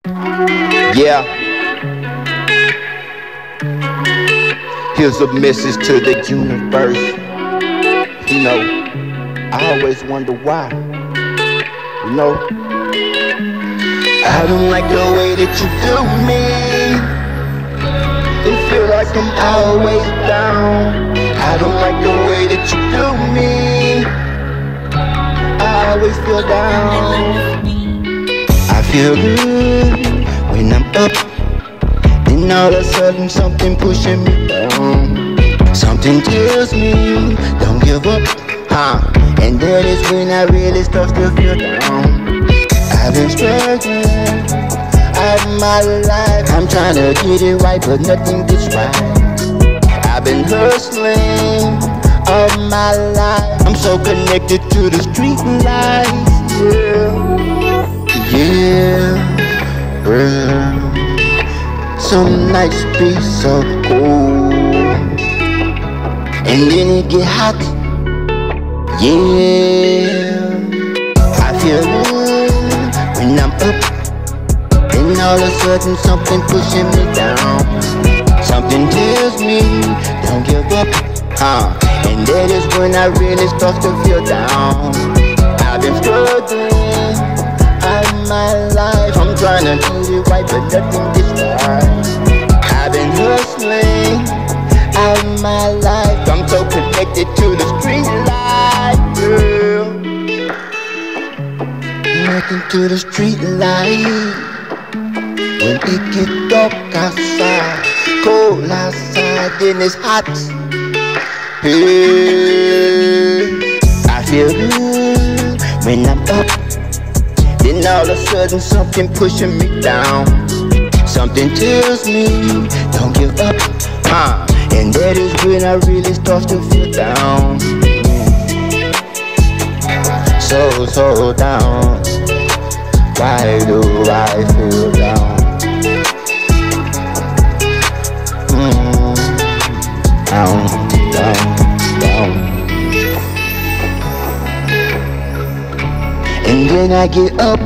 Yeah. Here's a message to the universe. You know, I always wonder why. You know, I don't like the way that you do me. It feel like I'm always down. I don't like the way that you do me. I always feel down. I feel good when I'm up, then all of a sudden something pushing me down. Something tells me don't give up, and that is when I really start to feel down. I've been struggling all my life. I'm trying to get it right, but nothing gets right. I've been hustling all my life. I'm so connected to the street lights. Some nights be so cool, and then it get hot. I feel good when I'm up, and all of a sudden something pushing me down. Something tells me don't give up, and that is when I really start to feel down. I've been struggling all my life. I'm trying to get it right, but nothing gets right. I've been hustling all my life. I'm so connected to the street light, girl. Connected to the street light. When it get dark outside, cold outside, then it's hot. I feel good when I'm up, then all of a sudden something pushing me down. Something tells me don't give up, and that is when I really start to feel down. So down. Why do I feel down? Down. And then I get up.